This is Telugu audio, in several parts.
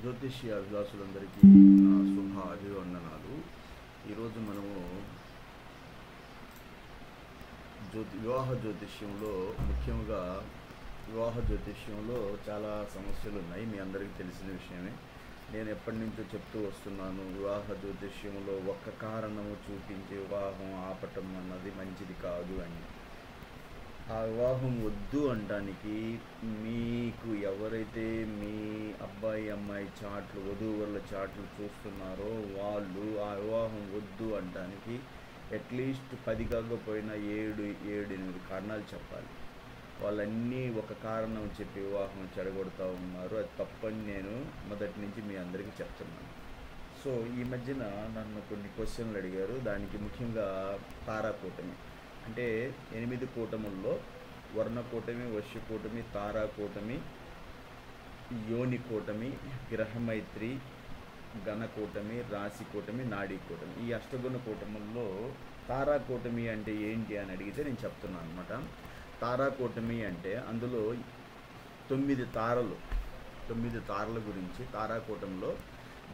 జ్యోతిష్య అభిలాషులందరికీ నా శుభ అభివందనాలు. ఈరోజు మనము వివాహ జ్యోతిష్యంలో ముఖ్యంగా వివాహ జ్యోతిష్యంలో చాలా సమస్యలు ఉన్నాయి. మీ అందరికీ తెలిసిన విషయమే. నేను ఎప్పటి నుంచో చెప్తూ వస్తున్నాను, వివాహ జ్యోతిష్యంలో ఒక్క కారణము చూపించి వివాహం ఆపటం అన్నది మంచిది కాదు అని. ఆ వివాహం వద్దు అనడానికి మీకు ఎవరైతే మీ అబ్బాయి అమ్మాయి చాట్లు వధూవరుల చాట్లు చూస్తున్నారో వాళ్ళు ఆ వివాహం వద్దు అనడానికి అట్లీస్ట్ 10 కాకపోయినా 7-8 కారణాలు చెప్పాలి. వాళ్ళన్నీ ఒక కారణం చెప్పి వివాహం చెడగొడుతూ ఉన్నారు. అది తప్పని నేను మొదటి నుంచి మీ అందరికీ చెప్తున్నాను. సో ఈ మధ్యన నన్ను కొన్ని క్వశ్చన్లు అడిగారు. దానికి ముఖ్యంగా తారాకూటమి అంటే 8 కూటముల్లో వర్ణకూటమి, వశ్యకూటమి, తారాకూటమి, యోని కూటమి, గ్రహమైత్రి, గణకూటమి, రాశికూటమి, నాడీకూటమి, ఈ అష్టగుణ కూటముల్లో తారాకూటమి అంటే ఏంటి అని అడిగితే నేను చెప్తున్నాను అనమాట. తారాకూటమి అంటే అందులో 9 తారల గురించి. తారాకూటంలో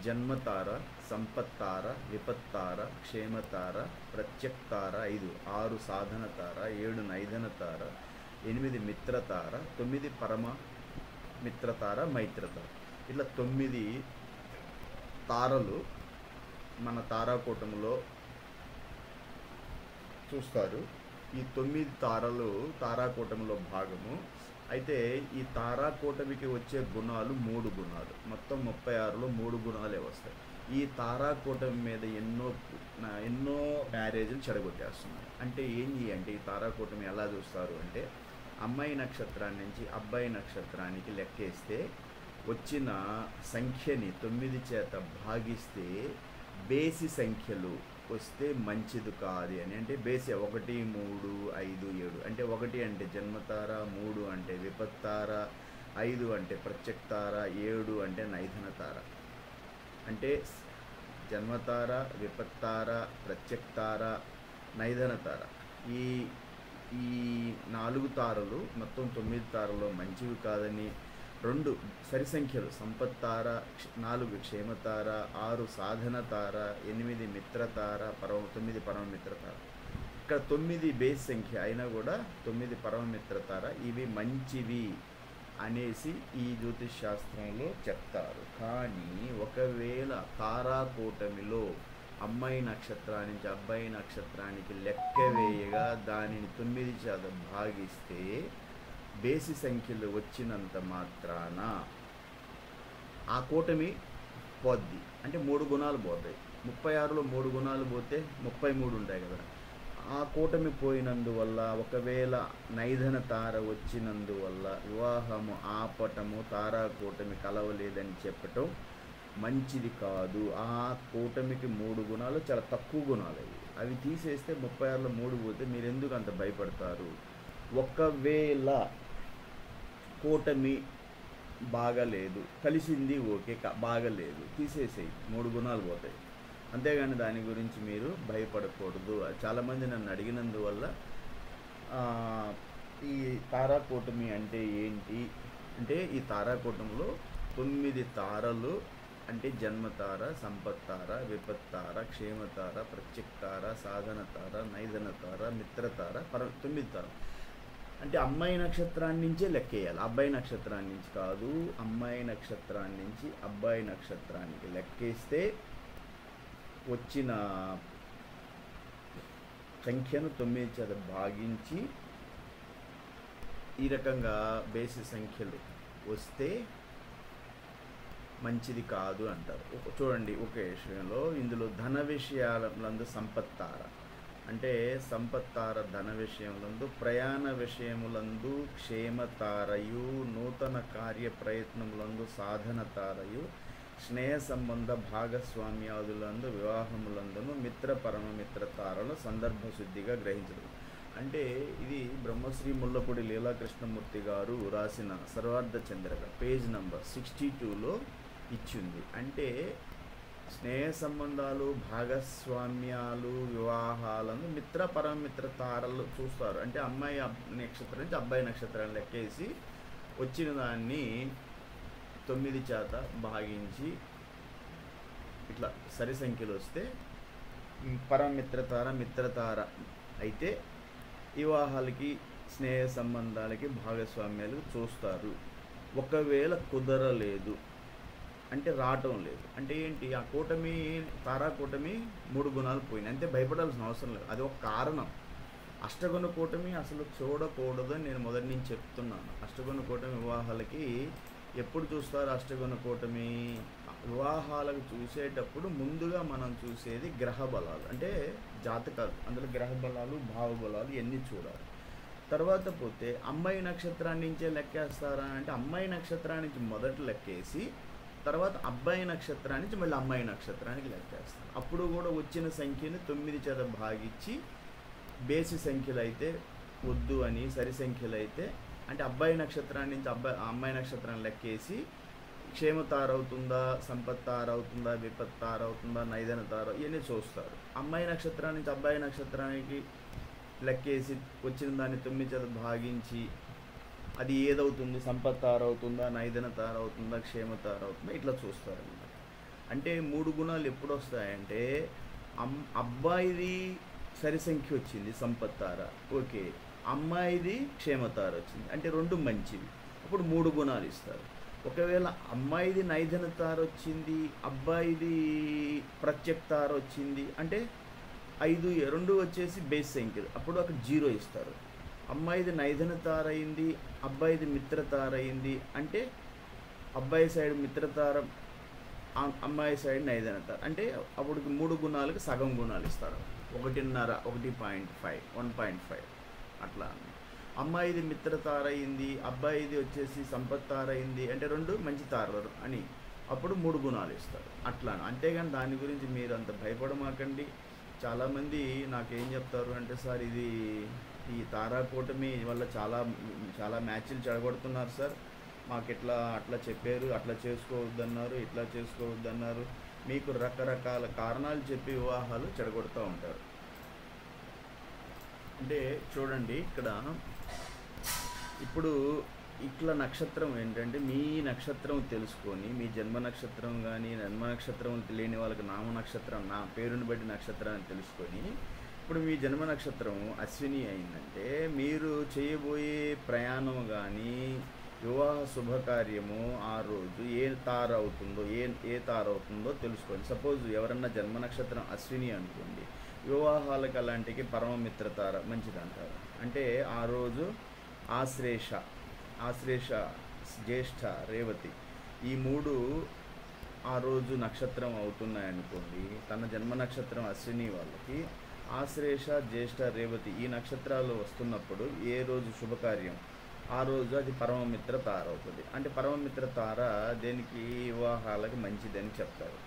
జన్మతార, సంపత్తార, విపత్తార, క్షేమతార, ప్రత్యక్తార 5, 6 సాధన తార, 7 నైధన తార, 8 మిత్రతార, 9 పరమ మిత్రతార, మైత్రతార. ఇట్లా 9 తారలు మన తారాకూటంలో చూస్తారు. ఈ 9 తారలు తారాకూటంలో భాగము. అయితే ఈ తారాకూటమికి వచ్చే గుణాలు 3 గుణాలు. మొత్తం 36లో 3 గుణాలే వస్తాయి. ఈ తారాకూటమి మీద ఎన్నో మ్యారేజ్లు చెడగొట్టేస్తున్నారు. అంటే ఏంటి అంటే ఈ తారాకూటమి ఎలా చూస్తారు అంటే అమ్మాయి నక్షత్రాన్ని నుంచి అబ్బాయి నక్షత్రానికి లెక్కేస్తే వచ్చిన సంఖ్యని 9 చేత భాగిస్తే బేసి సంఖ్యలు వస్తే మంచిది కాదు అని. అంటే బేసి 1, 3, 5, 7 అంటే 1 అంటే జన్మతార, 3 అంటే విపత్తార, 5 అంటే ప్రత్యక్తార, 7 అంటే నైధన తార. అంటే జన్మతార, విపత్తార, ప్రత్యక్తార, నైధన తార ఈ 4 తారలు మొత్తం 9 తారలో మంచివి కాదని 2 సరి సంఖ్యలు సంపత్తార, 4 క్షేమతార, 6 సాధన తార, 8 మిత్రతార, 9 పరమ మిత్రతార. ఇక్కడ 9 బేస్ సంఖ్య అయినా కూడా 9 పరమ మిత్రతార ఇవి మంచివి అనేసి ఈ జ్యోతిష్ శాస్త్రంలో చెప్తారు. కానీ ఒకవేళ తారాకూటమిలో అమ్మాయి నక్షత్రానికి నుంచి అబ్బాయి నక్షత్రానికి లెక్క వేయగా దానిని 9 చేత భాగిస్తే బేసి సంఖ్యలు వచ్చినంత మాత్రాన ఆ కూటమి పోద్ది. అంటే 3 గుణాలు పోతాయి. 36లో 3 గుణాలు పోతే 33 ఉంటాయి కదా. ఆ కూటమి పోయినందువల్ల ఒకవేళ నైధన తార వచ్చినందువల్ల వివాహము ఆపటము, తారాకూటమి కలవలేదని చెప్పటం మంచిది కాదు. ఆ కూటమికి 3 గుణాలు చాలా తక్కువ గుణాలు. అవి తీసేస్తే 36లో 3 పోతే మీరు ఎందుకు అంత భయపడతారు? ఒకవేళ కూటమి బాగలేదు, కలిసింది ఓకే, బాగలేదు తీసేసేయి, 3 గుణాలు పోతాయి. అంతేగాని దాని గురించి మీరు భయపడకూడదు. చాలామంది నన్ను అడిగినందువల్ల ఈ తారాకూటమి అంటే ఏంటి అంటే ఈ తారాకూటంలో 9 తారలు అంటే జన్మతార, సంపత్తార, విపత్తార, క్షేమతార, ప్రత్యక్తార, సాధన తార, నైధన తార, మిత్రతార, 9 తార. అంటే అమ్మాయి నక్షత్రాన్ని నుంచే లెక్కేయాలి, అబ్బాయి నక్షత్రాన్ని నుంచి కాదు. అమ్మాయి నక్షత్రాన్ని నుంచి అబ్బాయి నక్షత్రానికి లెక్కేస్తే వచ్చిన సంఖ్యను 9 చేత భాగించి ఈ రకంగా బేసి సంఖ్యలు వస్తే మంచిది కాదు అంటారు. చూడండి, ఒకే విషయంలో ఇందులో ధన విషయాలందు సంపత్తార అంటే సంపత్తార ధన విషయములందు, ప్రయాణ విషయములందు క్షేమతారయు, నూతన కార్య ప్రయత్నములందు సాధన తారయు, స్నేహ సంబంధ భాగస్వామ్యాదులందు వివాహములందును మిత్ర పరమ మిత్ర తారలు సందర్భశుద్ధిగా గ్రహించదు. అంటే ఇది బ్రహ్మశ్రీ ముల్లపూడి లీలాకృష్ణమూర్తి గారు రాసిన సర్వార్థ చంద్రిక పేజ్ నంబర్ 62లో ఇచ్చింది. అంటే స్నేహ సంబంధాలు, భాగస్వామ్యాలు, వివాహాలను మిత్ర పరమిత్ర తారలు చూస్తారు. అంటే అమ్మాయి నక్షత్రం నుంచి అబ్బాయి నక్షత్రాన్ని లెక్కేసి వచ్చిన దాన్ని 9 చేత భాగించి ఇట్లా సరి సంఖ్యలు వస్తే పరమిత్రతార మిత్రతార అయితే వివాహాలకి స్నేహ సంబంధాలకి భాగస్వామ్యాలు చూస్తారు. ఒకవేళ కుదరలేదు అంటే రావటం లేదు అంటే ఏంటి, ఆ కూటమి తారా కూటమి 3 గుణాలు పోయినాయి అంతే, భయపడాల్సిన అవసరం లేదు. అది ఒక కారణం. అష్టగుణ కూటమి అసలు చూడకూడదు అని నేను మొదటి నుంచి చెప్తున్నాను. అష్టగుణ కూటమి వివాహాలకి ఎప్పుడు చూస్తారు? అష్టగుణ కూటమి వివాహాలకు చూసేటప్పుడు ముందుగా మనం చూసేది గ్రహ బలాలు, అంటే జాతకాలు, అందులో గ్రహ బలాలు భావబలాలు ఇవన్నీ చూడాలి. తర్వాత పోతే అమ్మాయి నక్షత్రాన్ని నుంచే లెక్కేస్తారా అంటే అమ్మాయి నక్షత్రాన్ని నుంచి మొదట లెక్కేసి తర్వాత అబ్బాయి నక్షత్రాన్ని నుంచి మళ్ళీ అమ్మాయి నక్షత్రానికి లెక్కేస్తారు. అప్పుడు కూడా వచ్చిన సంఖ్యని 9 చేత భాగించి బేసి సంఖ్యలు అయితే వద్దు అని, సరి సంఖ్యలు అయితే అంటే అబ్బాయి నక్షత్రాన్ని నుంచి అమ్మాయి నక్షత్రాన్ని లెక్కేసి క్షేమతార అవుతుందా, సంపత్తార అవుతుందా, విపత్తార అవుతుందా, నైదన తార ఇవన్నీ చూస్తారు. అమ్మాయి నక్షత్రాన్ని నుంచి అబ్బాయి నక్షత్రానికి లెక్కేసి వచ్చిన దాన్ని 9 చేత భాగించి అది ఏదవుతుంది, సంపత్తార అవుతుందా, నైదన తార అవుతుందా, క్షేమతార అవుతుందా, ఇట్లా చూస్తారన్నమాట. అంటే 3 గుణాలు ఎప్పుడు వస్తాయంటే అబ్బాయిది సరి సంఖ్య వచ్చింది సంపత్తార, ఓకే, అమ్మాయిది క్షేమతార వచ్చింది అంటే 2 మంచివి, అప్పుడు 3 గుణాలు ఇస్తారు. ఒకవేళ అమ్మాయిది నైదన తార వచ్చింది, అబ్బాయిది ప్రత్యక్తార వచ్చింది అంటే 5 2 వచ్చేసి బేస్ సంఖ్యలు, అప్పుడు అక్కడ 0 ఇస్తారు. అమ్మాయిది నైదన తార అయింది, అబ్బాయిది మిత్రతార అయింది అంటే అబ్బాయి సైడ్ మిత్రతార, అమ్మాయి సైడ్ నైదన తార అంటే అప్పుడు 3 గుణాలకు సగం గుణాలు ఇస్తారు. 1.5 1.5 1.5 అట్లా. అమ్మాయిది మిత్రతార అయింది, అబ్బాయిది వచ్చేసి సంపత్తార అయింది అంటే 2 మంచి తారలు అని అప్పుడు 3 గుణాలు ఇస్తారు అట్లా. అంతేగాని దాని గురించి మీరు అంత భయపడమాకండి. చాలామంది నాకేం చెప్తారు అంటే, సార్ ఇది ఈ తారా కూటమి వల్ల చాలా మ్యాచ్లు చెడగొడుతున్నారు సార్, మాకు అట్లా చెప్పారు, అట్లా చేసుకోవద్దన్నారు, ఇట్లా చేసుకోవద్దన్నారు, మీకు రకరకాల కారణాలు చెప్పి వివాహాలు చెడగొడుతూ ఉంటారు. అంటే చూడండి ఇక్కడ ఇప్పుడు ఇట్లా నక్షత్రం ఏంటంటే మీ నక్షత్రం తెలుసుకొని, మీ జన్మ నక్షత్రం కానీ జన్మ నక్షత్రం తెలియని వాళ్ళకి నామ నక్షత్రం, నా పేరుని బట్టి నక్షత్రాన్ని తెలుసుకొని, ఇప్పుడు మీ జన్మ నక్షత్రం అశ్విని అయిందంటే మీరు చేయబోయే ప్రయాణం కానీ వివాహ శుభకార్యము ఆ రోజు ఏ తార అవుతుందో తెలుసుకోండి. సపోజ్ ఎవరన్నా జన్మ నక్షత్రం అశ్విని అనుకోండి, వివాహాలకు అలాంటికి పరమమిత్రతార మంచిదంటారు. అంటే ఆ రోజు ఆశ్లేష, జ్యేష్ఠ, రేవతి ఈ 3 ఆ రోజు నక్షత్రం అవుతున్నాయనుకోండి. తన జన్మ నక్షత్రం అశ్విని వాళ్ళకి ఆశ్లేష, జ్యేష్ఠ, రేవతి ఈ నక్షత్రాలు వస్తున్నప్పుడు ఏ రోజు శుభకార్యం ఆ రోజు అది పరమమిత్ర తార అవుతుంది. అంటే పరమమిత్ర తార దేనికి, వివాహాలకు మంచిదని చెప్తారు.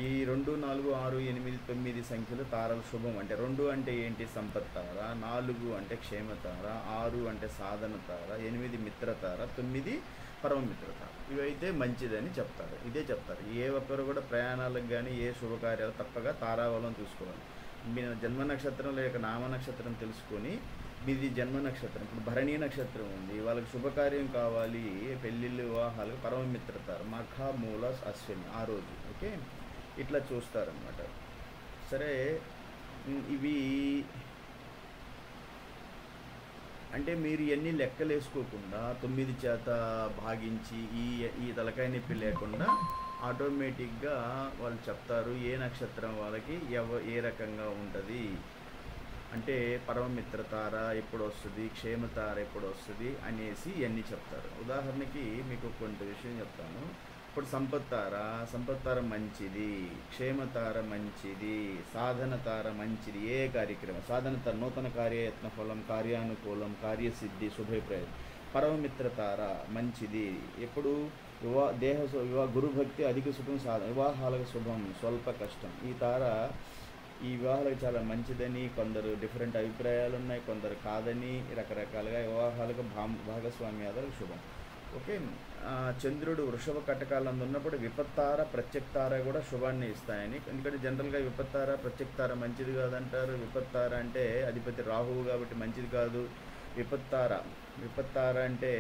ఈ 2 4 6 8 9 సంఖ్యలు తారలు శుభం. అంటే 2 అంటే ఏంటి, సంపత్తార, 4 అంటే క్షేమతార, 6 అంటే సాధన తార, 8 మిత్రతార, 9 పరమమిత్రతార. ఇవైతే మంచిదని చెప్తారు. ఇదే చెప్తారు. ఏ ఒక్కరు కూడా ప్రయాణాలకు కానీ ఏ శుభకార్యాలు తప్పగా తారాబలం చూసుకోవాలి. మీ జన్మ నక్షత్రం లేక నామ నక్షత్రం తెలుసుకొని, మీది జన్మ నక్షత్రం ఇప్పుడు భరణీ నక్షత్రం ఉంది, వాళ్ళకి శుభకార్యం కావాలి, పెళ్ళిళ్ళు వివాహాలకు పరమమిత్రతార, మఖ మూల అశ్విని ఆ రోజు, ఓకే, ఇట్లా చూస్తారన్నమాట. సరే, ఇవి అంటే మీరు ఇవన్నీ లెక్కలేసుకోకుండా 9 చేత భాగించి ఈ తలకాయ నొప్పి లేకుండా ఆటోమేటిక్గా వాళ్ళు చెప్తారు ఏ నక్షత్రం వాళ్ళకి ఏ రకంగా ఉంటుంది, అంటే పరమమిత్రతార ఎప్పుడు వస్తుంది, క్షేమతార ఎప్పుడు వస్తుంది అనేసి ఇవన్నీ చెప్తారు. ఉదాహరణకి మీకు కొంత విషయం చెప్తాను. ఇప్పుడు సంపత్తార మంచిది, క్షేమతార మంచిది, సాధన తార మంచిది. ఏ కార్యక్రమం సాధన తార నూతన కార్యయత్న ఫలం, కార్యానుకూలం, కార్యసిద్ధి, శుభప్రయోజనం. పరమమిత్రతార మంచిది ఎప్పుడు, గురుభక్తి, అధిక సుఖం, సాధన, వివాహాలకు శుభం, స్వల్ప కష్టం. ఈ తార ఈ వివాహాలకు చాలా మంచిదని కొందరు డిఫరెంట్ అభిప్రాయాలు ఉన్నాయి, కొందరు కాదని, రకరకాలుగా వివాహాలకు భాగస్వామ్యాలకు శుభం. ఓకే, చంద్రుడు వృషభ కటకాలందు ఉన్నప్పుడు విపత్తార ప్రత్యక్తార కూడా శుభాన్ని ఇస్తాయని. ఎందుకంటే జనరల్గా విపత్తార ప్రత్యక్తార మంచిది కాదంటారు. విపత్తార అంటే అధిపతి రాహువు కాబట్టి మంచిది కాదు. విపత్తార అంటే